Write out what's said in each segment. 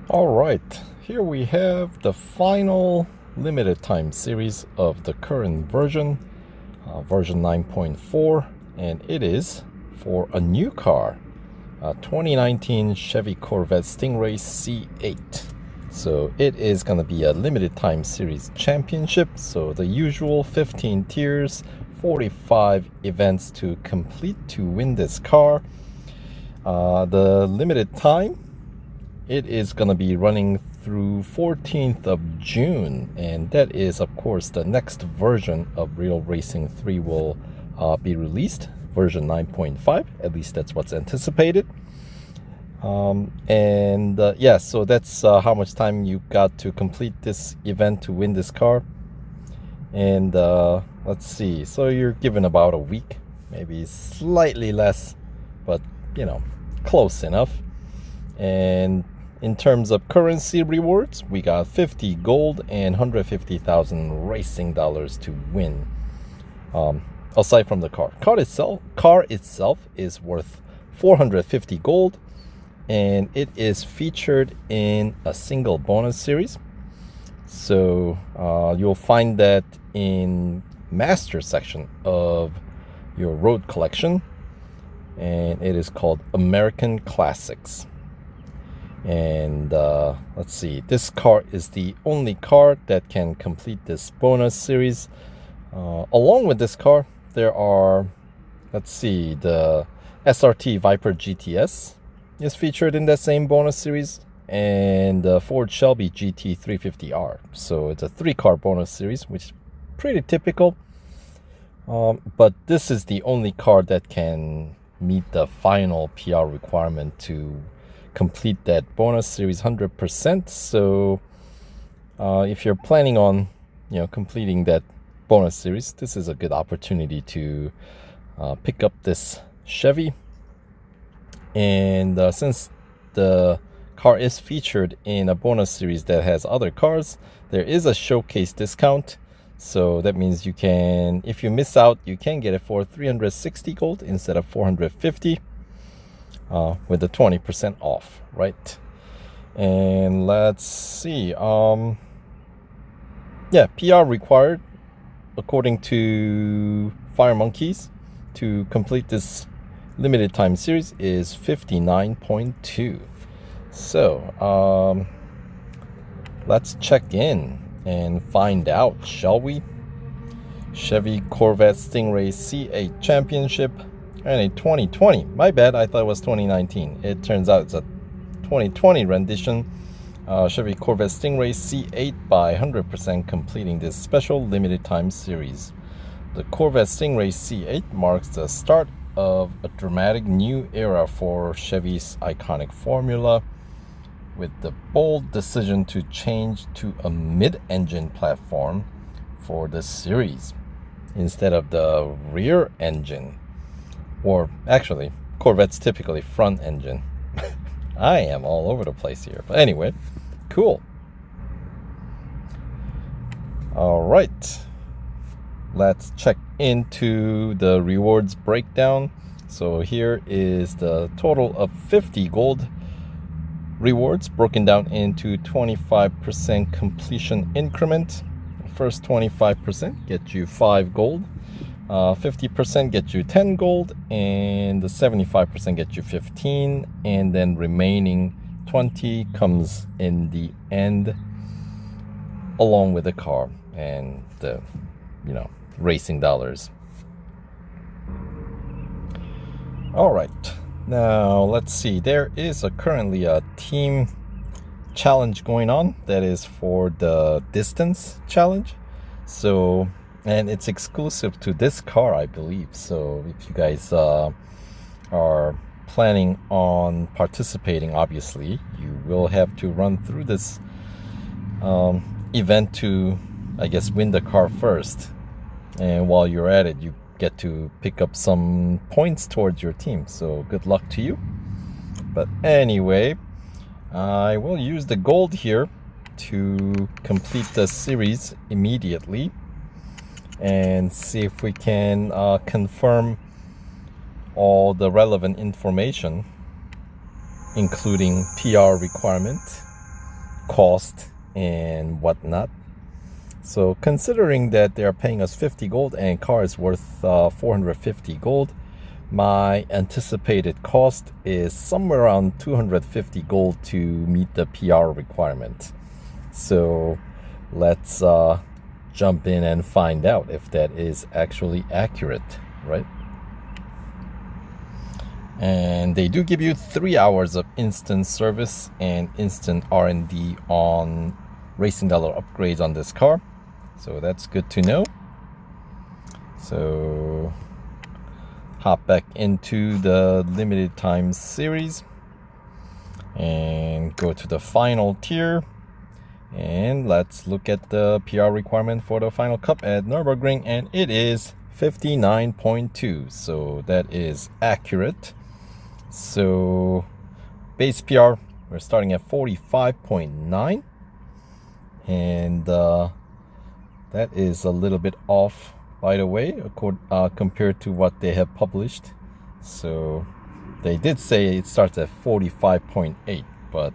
All right, here we have the final limited time series of the current version, version 9.4, and it is for a new car, a 2019 Chevy Corvette Stingray C8. So it is going to be a limited time series championship, so the usual 15 tiers, 45 events to complete to win this car. The limited time, it is going to be running through 14th of June, and that is of course the next version of Real Racing 3 will be released, version 9.5, at least that's what's anticipated. Yeah, so that's how much time you got to complete this event to win this car. And let's see, so you're given about a week, maybe slightly less, but you know, close enough. And in terms of currency rewards, we got 50 gold and 150,000 racing dollars to win. Aside from the car itself is worth 450 gold, and it is featured in a single bonus series. So you'll find that in master section of your road collection, and it is called American Classics. And let's see, this car is the only car that can complete this bonus series. Along with this car, there are, let's see, the SRT Viper GTS is featured in that same bonus series, and the Ford Shelby GT350R. So it's a 3-car bonus series, which is pretty typical. But this is the only car that can meet the final PR requirement to complete that bonus series 100%. So if you're planning on completing that bonus series, this is a good opportunity to pick up this Chevy. And since the car is featured in a bonus series that has other cars, there is a showcase discount. So that means you can, if you miss out, you can get it for 360 gold instead of 450. With the 20% off, right? And let's see, yeah, PR required according to Fire Monkeys to complete this limited time series is 59.2. So let's check in and find out, shall we? Chevy Corvette Stingray C8 Championship. And a 2020, my bad, I thought it was 2019. It turns out it's a 2020 rendition. Chevy Corvette Stingray C8 by 100% completing this special limited time series. The Corvette Stingray C8 marks the start of a dramatic new era for Chevy's iconic formula, with the bold decision to change to a mid-engine platform for the series instead of the rear engine. Or actually, Corvette's typically front engine. I am all over the place here. But anyway, cool. All right. Let's check into the rewards breakdown. So here is the total of 50 gold rewards broken down into 25% completion increment. First 25% get you 5 gold. 50% gets you 10 gold, and the 75% gets you 15, and then remaining 20 comes in the end along with the car and the racing dollars. All right, now let's see, there is currently a team challenge going on that is for the distance challenge. So, and it's exclusive to this car, I believe. So if you guys are planning on participating, obviously you will have to run through this event to, I guess, win the car first. And while you're at it, you get to pick up some points towards your team. So good luck to you. But anyway, I will use the gold here to complete the series immediately and see if we can confirm all the relevant information, including PR requirement. cost and whatnot. So considering that they are paying us 50 gold and car is worth 450 gold, my anticipated cost is somewhere around 250 gold to meet the PR requirement. So let's jump in and find out if that is actually accurate, right? And they do give you 3 hours of instant service and instant R&D on racing dollar upgrades on this car. So that's good to know. So hop back into the limited time series and go to the final tier. And let's look at the PR requirement for the final cup at Nürburgring, and it is 59.2. So that is accurate. So base PR, we're starting at 45.9, and that is a little bit off, by the way, compared to what they have published. So they did say it starts at 45.8, but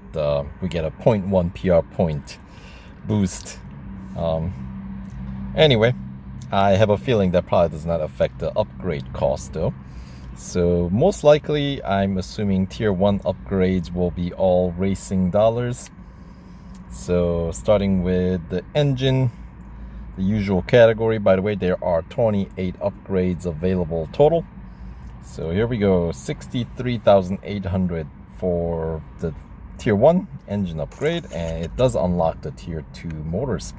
we get a 0.1 PR point boost. Anyway, I have a feeling that probably does not affect the upgrade cost though. So most likely, I'm assuming tier 1 upgrades will be all racing dollars. So starting with the engine, the usual category. By the way, there are 28 upgrades available total. So here we go, 63,800 for the tier 1 engine upgrade, and it does unlock the tier 2 motors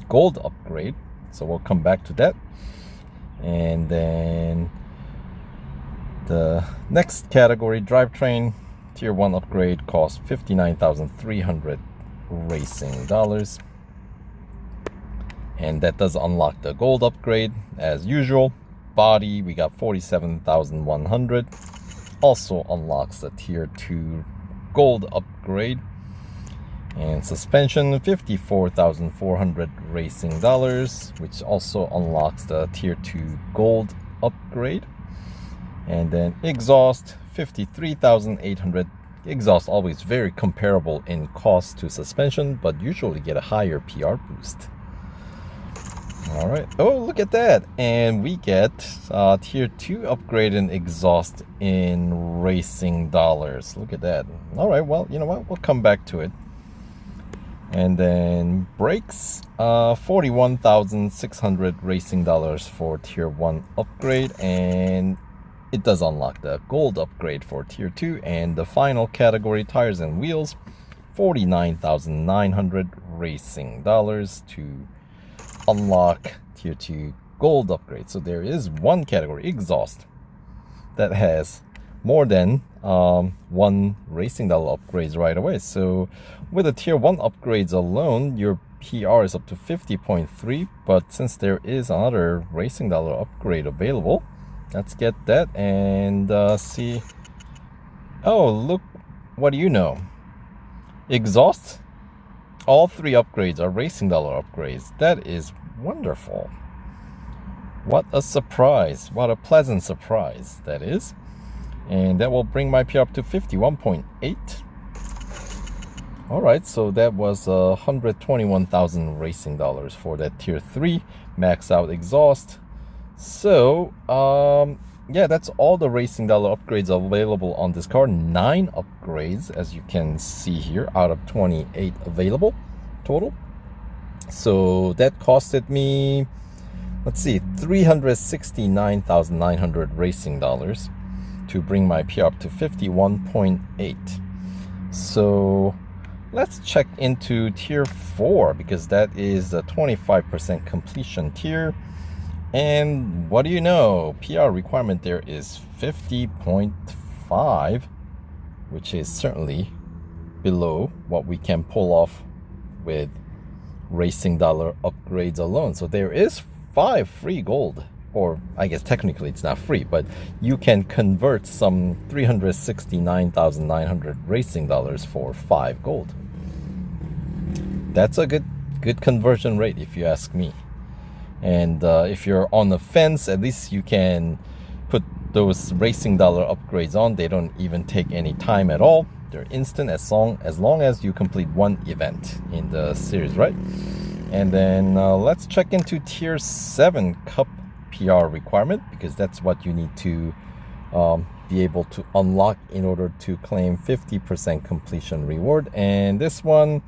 gold upgrade. So we'll come back to that. And then the next category, drivetrain, tier 1 upgrade costs 59,300 racing dollars. And that does unlock the gold upgrade as usual. Body, we got 47,100. Also unlocks the tier 2 gold upgrade. And suspension, 54,400 racing dollars, which also unlocks the tier 2 gold upgrade. And then exhaust, 53,800. Exhaust always very comparable in cost to suspension, but usually get a higher PR boost. All right. Oh, look at that. And we get tier 2 upgrade in exhaust in racing dollars. Look at that. All right. Well, you know what? We'll come back to it. And then brakes, 41,600 racing dollars for tier 1 upgrade. And it does unlock the gold upgrade for tier 2. And the final category, tires and wheels, 49,900 racing dollars to unlock tier 2 gold upgrade. So there is one category, exhaust, that has more than one racing dollar upgrades right away. So with the tier 1 upgrades alone, your PR is up to 50.3, but since there is another racing dollar upgrade available, let's get that and see. Oh, look, what do you know? Exhaust, all 3 upgrades are racing dollar upgrades. That is wonderful. What a surprise. What a pleasant surprise that is. And that will bring my PR up to 51.8. All right, so that was 121,000 racing dollars for that tier 3 max out exhaust. So yeah, that's all the racing dollar upgrades available on this car. 9 upgrades, as you can see here, out of 28 available total. So that costed me, let's see, 369,900 racing dollars to bring my PR up to 51.8. So let's check into tier 4, because that is the 25% completion tier. And what do you know? PR requirement there is 50.5, which is certainly below what we can pull off with racing dollar upgrades alone. So there is 5 free gold, or I guess technically it's not free, but you can convert some 369,900 racing dollars for 5 gold. That's a good conversion rate if you ask me. And if you're on the fence, at least you can put those racing dollar upgrades on. They don't even take any time at all. Chapter instant as long as you complete one event in the series, right? And then let's check into Tier 7 Cup PR requirement, because that's what you need to be able to unlock in order to claim 50% completion reward. And this one,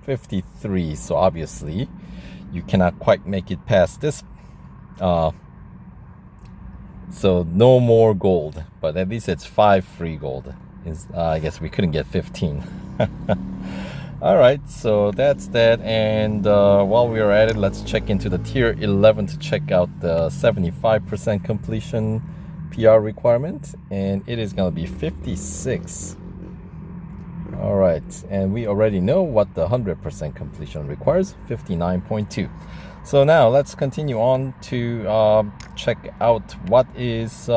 53, so obviously you cannot quite make it past this. So no more gold, but at least it's 5 free gold. I guess we couldn't get 15. Alright, so that's that. And while we are at it, let's check into the Tier 11 to check out the 75% completion PR requirement. And it is going to be 56. Alright, and we already know what the 100% completion requires, 59.2. So now let's continue on to check out what is,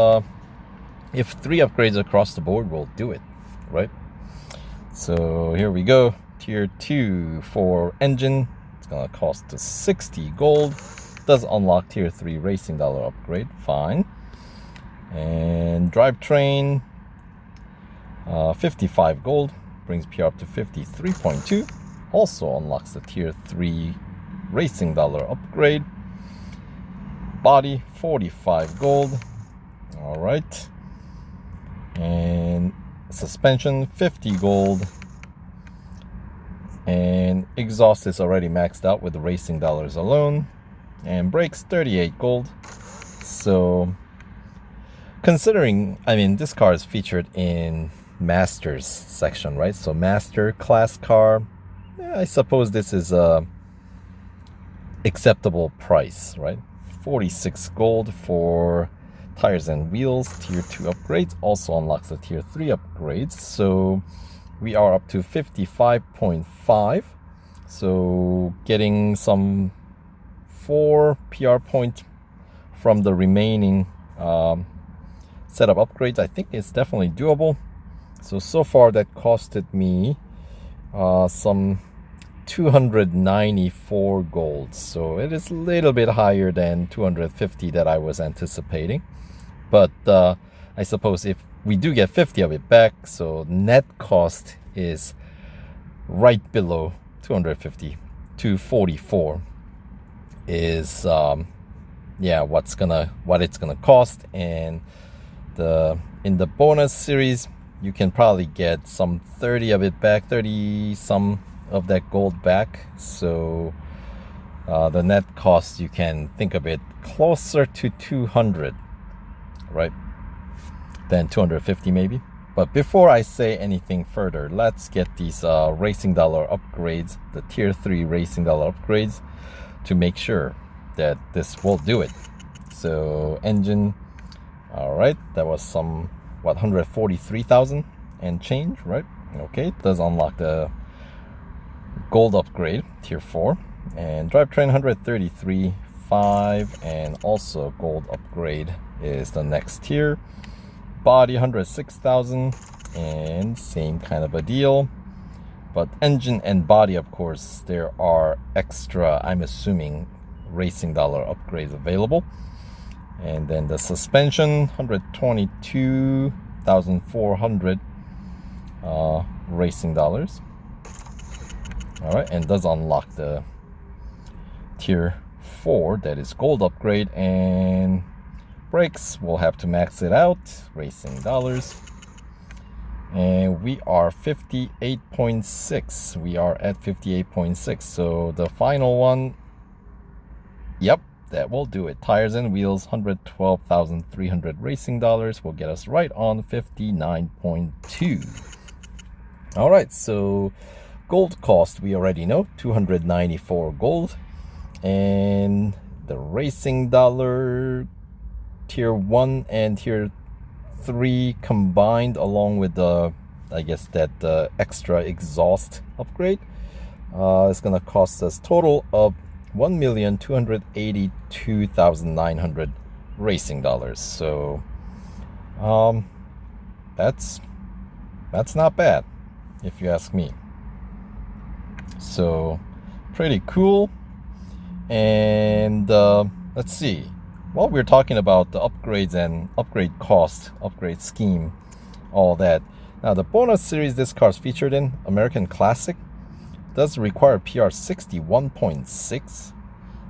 if 3 upgrades across the board will do it, right? So here we go. Tier 2 for engine, it's gonna cost us 60 gold. Does unlock Tier 3 racing dollar upgrade, fine. And drivetrain, 55 gold, brings PR up to 53.2. Also unlocks the Tier 3 racing dollar upgrade. Body, 45 gold. All right. And suspension, 50 gold. And exhaust is already maxed out with the racing dollars alone. And brakes, 38 gold. So considering, I mean, this car is featured in Masters section, right? So Master class car, I suppose this is a acceptable price, right? 46 gold for tires and wheels. Tier 2 upgrades also unlocks the Tier 3 upgrades, so we are up to 55.5. So getting some 4 PR point from the remaining set of upgrades, I think it's definitely doable. So far that costed me some 294 gold, so it is a little bit higher than 250 that I was anticipating, but I suppose if we do get 50 of it back, so net cost is right below 250. 244 is yeah, what it's gonna cost. And in the bonus series you can probably get some 30 of it back, 30 some of that gold back. So the net cost, you can think of it closer to 200, right, than 250 maybe. But before I say anything further, let's get these racing dollar upgrades, the Tier 3 racing dollar upgrades, to make sure that this will do it. So engine, all right, that was some 143,000 and change, right? Okay, it does unlock the gold upgrade, Tier 4, and drivetrain 133.5, and also gold upgrade is the next tier. Body 106,000, and same kind of a deal. But engine and body, of course, there are extra, I'm assuming, racing dollar upgrades available. And then the suspension, 122,400 racing dollars. All right, and does unlock the Tier 4, that is gold upgrade. And brakes, we'll have to max it out, racing dollars. And we are 58.6. We are at 58.6. So the final one, yep, that will do it. Tires and wheels, 112,300 racing dollars will get us right on 59.2. All right, so gold cost, we already know, 294 gold. And the racing dollar Tier 1 and Tier 3 combined, along with the, I guess, that extra exhaust upgrade, is gonna cost us total of 1,282,900 racing dollars. So that's not bad, if you ask me. So pretty cool. And let's see, while we're talking about the upgrades and upgrade cost, upgrade scheme, all that, Now the bonus series this car is featured in, American Classic, does require PR 61.6.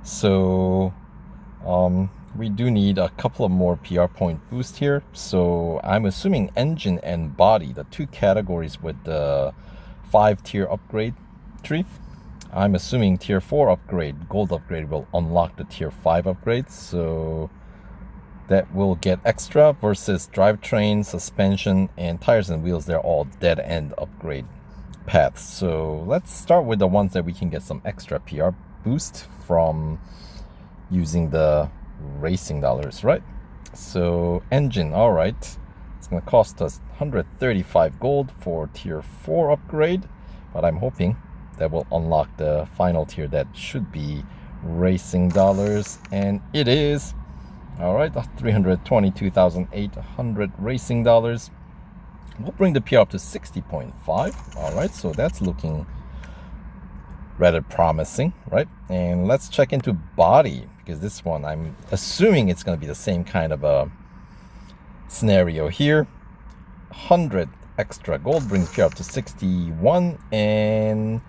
So we do need a couple of more PR point boost here. So I'm assuming engine and body, the two categories with the 5-tier upgrade tree, I'm assuming tier 4 upgrade, gold upgrade, will unlock the tier 5 upgrade. So that will get extra versus drivetrain, suspension, and tires and wheels. They're all dead end upgrade paths. So let's start with the ones that we can get some extra PR boost from using the racing dollars, right? So engine, all right, it's gonna cost us 135 gold for tier 4 upgrade, but I'm hoping that will unlock the final tier that should be racing dollars, and it is. All right, 322,800 racing dollars will bring the PR up to 60.5. all right, so that's looking rather promising, right? And let's check into body, because this one I'm assuming it's going to be the same kind of a scenario here. 100 extra gold brings PR up to 61, and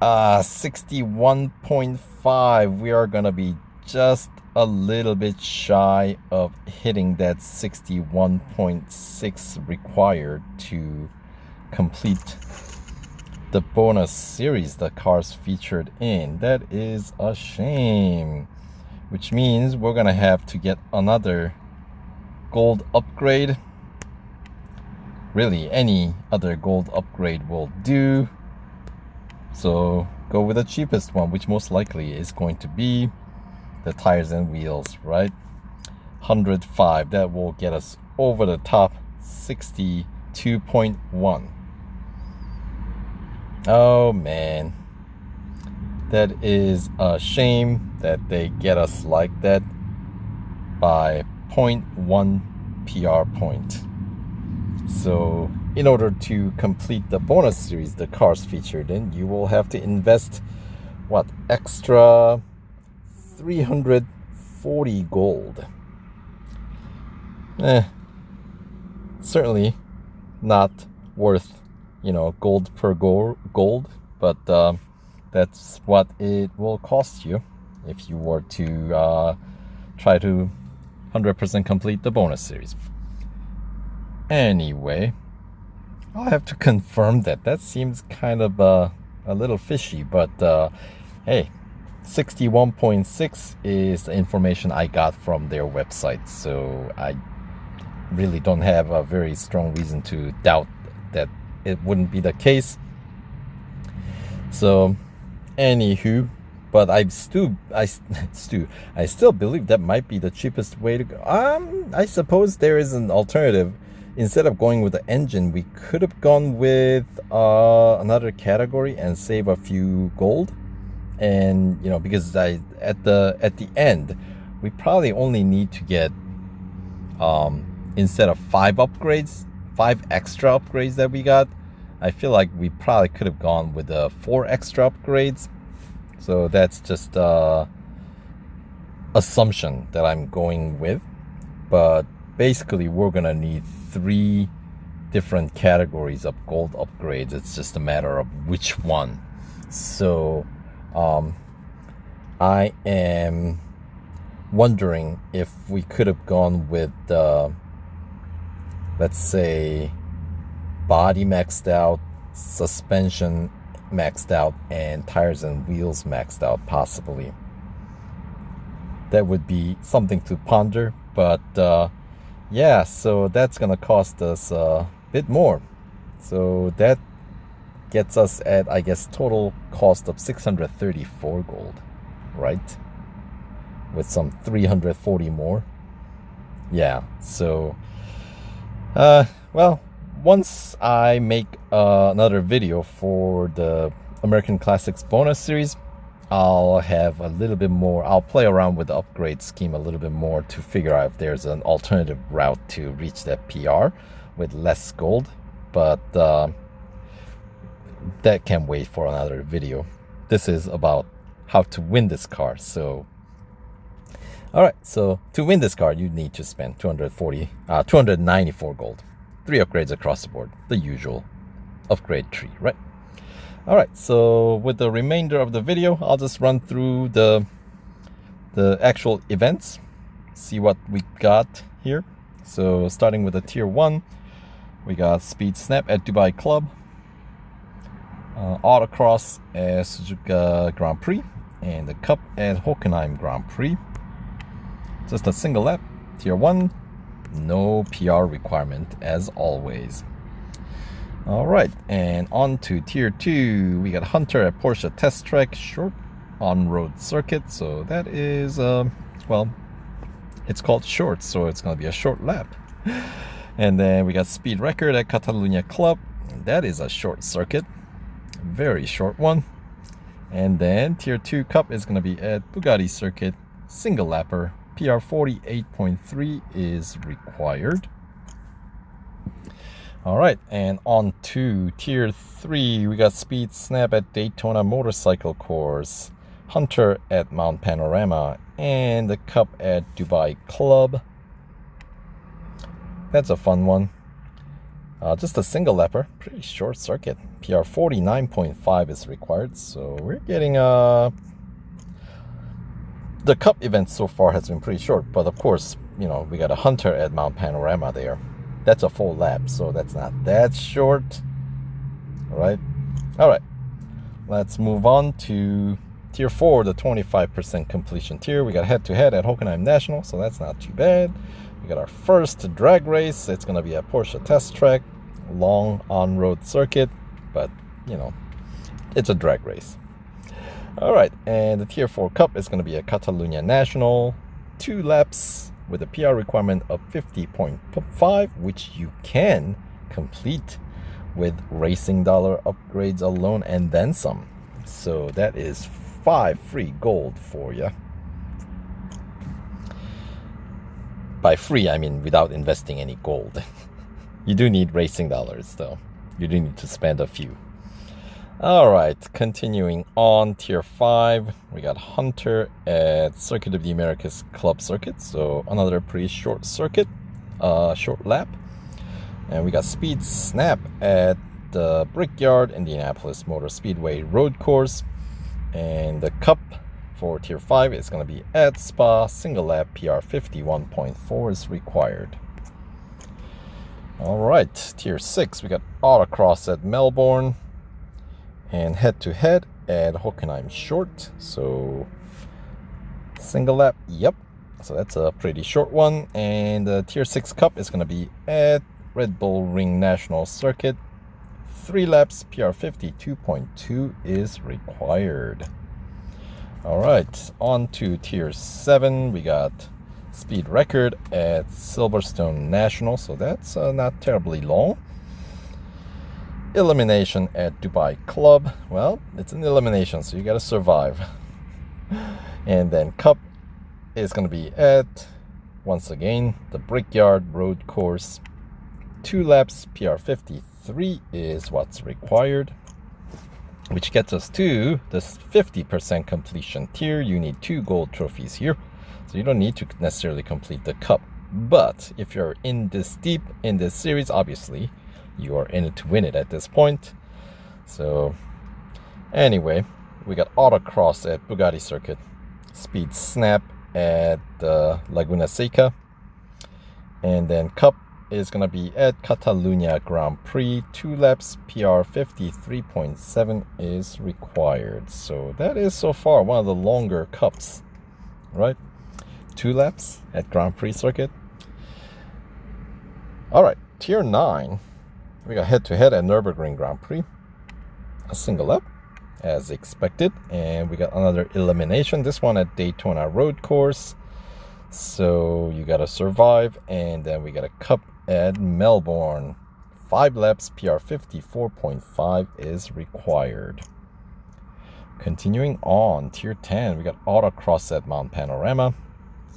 61.5. we are going to be just a little bit shy of hitting that 61.6 required to complete the bonus series the cars featured in. That is a shame, which means we're gonna have to get another gold upgrade. Really, any other gold upgrade will do. So go with the cheapest one, which most likely is going to be the tires and wheels, right? 105, that will get us over the top. 62.1. oh man, that is a shame that they get us like that by 0.1 PR point. So in order to complete the bonus series the cars featured in, you will have to invest what, extra 340 gold. Certainly not worth, gold per gold, but that's what it will cost you if you were to try to 100% complete the bonus series. Anyway, I'll have to confirm that. That seems kind of a little fishy, but hey, 61.6 is the information I got from their website, so I really don't have a very strong reason to doubt that it wouldn't be the case. So anywho, but I still believe that might be the cheapest way to go. I suppose there is an alternative. Instead of going with the engine, we could have gone with another category and save a few gold. And because at the end we probably only need to get instead of 5 extra upgrades that we got, I feel like we probably could have gone with the 4 extra upgrades. So that's just assumption that I'm going with, but basically we're gonna need 3 different categories of gold upgrades. It's just a matter of which one. So I am wondering if we could have gone with let's say body maxed out, suspension maxed out, and tires and wheels maxed out, possibly. That would be something to ponder, but yeah, so that's gonna cost us a bit more. So that gets us at, I guess, total cost of 634 gold, right? With some 340 more. Yeah, so well, once I make another video for the American Classics bonus series, I'll have a little bit more, I'll play around with the upgrade scheme a little bit more to figure out if there's an alternative route to reach that PR with less gold, but that can wait for another video. This is about how to win this car. So alright, so to win this car you need to spend 294 gold. 3 upgrades across the board, the usual upgrade tree, right? All right, so with the remainder of the video, I'll just run through the actual events, see what we got here. So starting with the tier 1, we got Speed Snap at Dubai Club, Autocross at Suzuka Grand Prix, and the Cup at Hockenheim Grand Prix. Just a single lap, tier 1, no PR requirement as always. All right, and on to tier 2, we got Hunter at Porsche Test Track, short on-road circuit. So that is, well, it's called short, so it's going to be a short lap. And then we got Speed Record at Catalunya Club. That is a short circuit, very short one. And then tier 2 Cup is going to be at Bugatti Circuit, single lapper. PR 48.3 is required. All right, and on to tier 3, we got Speed Snap at Daytona Motorcycle Course, Hunter at Mount Panorama, and the Cup at Dubai Club. That's a fun one. Just a single lapper, pretty short circuit. PR 49.5 is required, so we're getting the Cup event so far has been pretty short, but of course, you know, we got a Hunter at Mount Panorama there. That's a full lap, so that's not that short. All right, let's move on to tier 4, the 25% completion tier. We got head-to-head at Hockenheim National, so that's not too bad. We got our first drag race. It's going to be a Porsche Test Track, long on-road circuit, but, you know, it's a drag race. All right, and the tier 4 Cup is going to be a Catalunya National, 2 laps, with a PR requirement of 50.5, which you can complete with racing dollar upgrades alone and then some. So that is 5 free gold for you. By free, I mean without investing any gold. You do need racing dollars, though. You do need to spend a few. All right, continuing on tier 5, we got Hunter at Circuit of the Americas Club Circuit, so another pretty short circuit, short lap. And we got Speed Snap at the Brickyard Indianapolis Motor Speedway Road Course, and the Cup for tier 5 is going to be at Spa, single lap. PR 51.4 is required. All right, tier 6, we got Autocross at Melbourne, and head-to-head at Hockenheim Short, so single lap, yep. So that's a pretty short one. And the tier 6 Cup is going to be at Red Bull Ring National Circuit, 3 laps. PR 52.2 is required. All right, on to tier 7, we got Speed Record at Silverstone National, so that's not terribly long. Elimination at Dubai Club. Well, it's an elimination, so you got to survive. And then Cup is going to be at, once again, the Brickyard Road Course. 2 laps. PR 53 is what's required, which gets us to this 50% completion tier. You need 2 gold trophies here, so you don't need to necessarily complete the Cup. But if you're in this deep in this series, obviously you are in it to win it at this point. So anyway, we got Autocross at Bugatti Circuit, Speed Snap at Laguna Seca, and then Cup is going to be at Catalunya Grand Prix, 2 laps. PR 53.7 is required. So that is so far one of the longer Cups, right? 2 laps at Grand Prix Circuit. All right, tier 9, we got head-to-head at Nürburgring Grand Prix, a single lap as expected, and we got another elimination, this one at Daytona Road Course, so you got to survive. And then we got a Cup at Melbourne, 5 laps. PR 54.5 is required. Continuing on, tier 10, we got Autocross at Mount Panorama,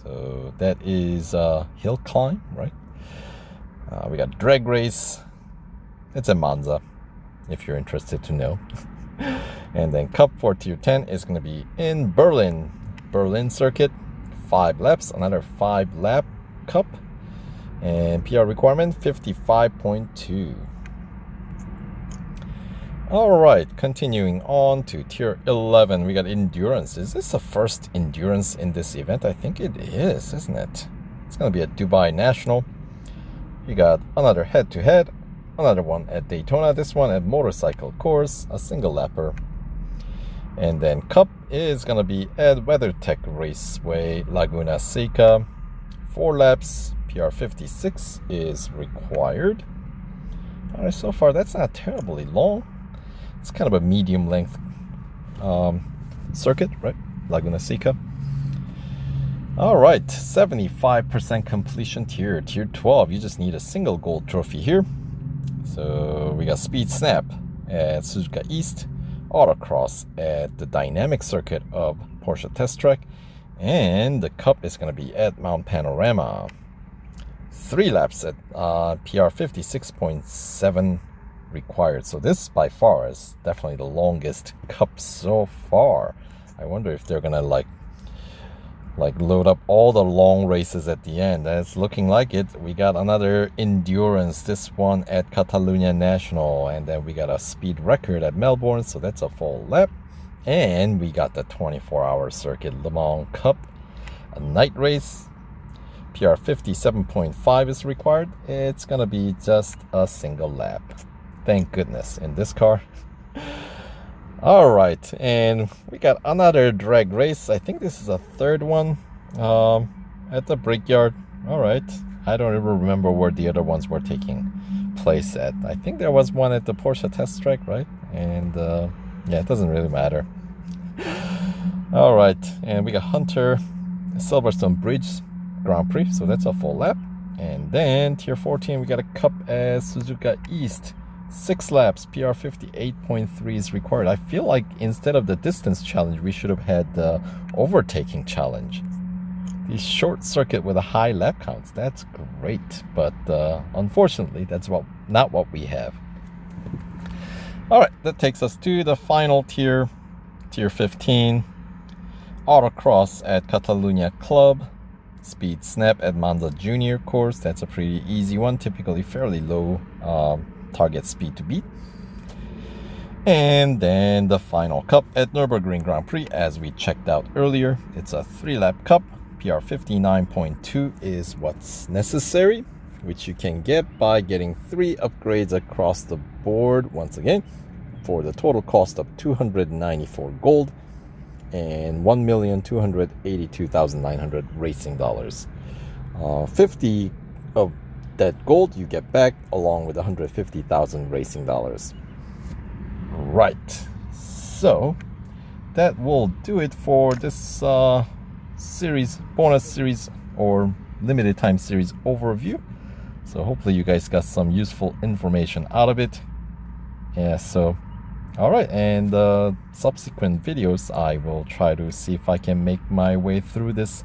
so that is hill climb, right? We got drag race. It's a Monza, if you're interested to know. And then Cup for tier 10 is going to be in Berlin Circuit, 5 laps, another 5 lap Cup. And PR requirement 55.2. Alright, continuing on to tier 11, we got endurance. Is this the first endurance in this event? I think it is, isn't it? It's going to be a Dubai National. You got another head-to-head, another one at Daytona, this one at motorcycle course, a single lapper. And then Cup is going to be at WeatherTech Raceway, Laguna Seca. 4 laps, PR 56 is required. Alright, so far that's not terribly long. It's kind of a medium length circuit, right? Laguna Seca. Alright, 75% completion tier 12. You just need a single gold trophy here. So we got Speed Snap at Suzuka East, Autocross at the dynamic circuit of Porsche Test Track, and the Cup is going to be at Mount Panorama. 3 laps at PR 56.7 required. So this by far is definitely the longest Cup so far. I wonder if they're gonna like load up all the long races at the end. It's looking like it. We got another endurance, this one at Catalunya National, and then we got a speed record at Melbourne, so that's a full lap. And we got the 24-hour circuit Le Mans Cup, a night race. PR 57.5 is required. It's gonna be just a single lap. Thank goodness in this car. All right, and we got another drag race. I think this is a third one at the Brickyard. All right, I don't even remember where the other ones were taking place at. I think there was one at the Porsche Test Track, right? And yeah, it doesn't really matter. All right, and we got Hunter Silverstone Bridge Grand Prix, so that's a full lap. And then tier 14, we got a Cup at Suzuka East. 6 laps, PR 58.3 is required. I feel like instead of the distance challenge, we should have had the overtaking challenge. The short circuit with a high lap counts, that's great. But unfortunately, that's not what we have. All right, that takes us to the final tier, tier 15. Autocross at Catalunya Club. Speed Snap at Monza Junior course. That's a pretty easy one, typically fairly low target speed to beat. And then the final Cup at Nürburgring Grand Prix, as we checked out earlier. It's a 3-lap Cup. PR 59.2 is what's necessary, which you can get by getting 3 upgrades across the board once again for the total cost of 294 gold and 1,282,900 racing dollars. 50 of that gold you get back along with 150,000 racing dollars. Right, so that will do it for this series, bonus series or limited time series overview. So hopefully you guys got some useful information out of it. Yeah, so all right, and subsequent videos I will try to see if I can make my way through this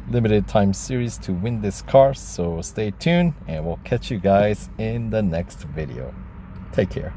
limited time series to win this car. So stay tuned and we'll catch you guys in the next video. Take care.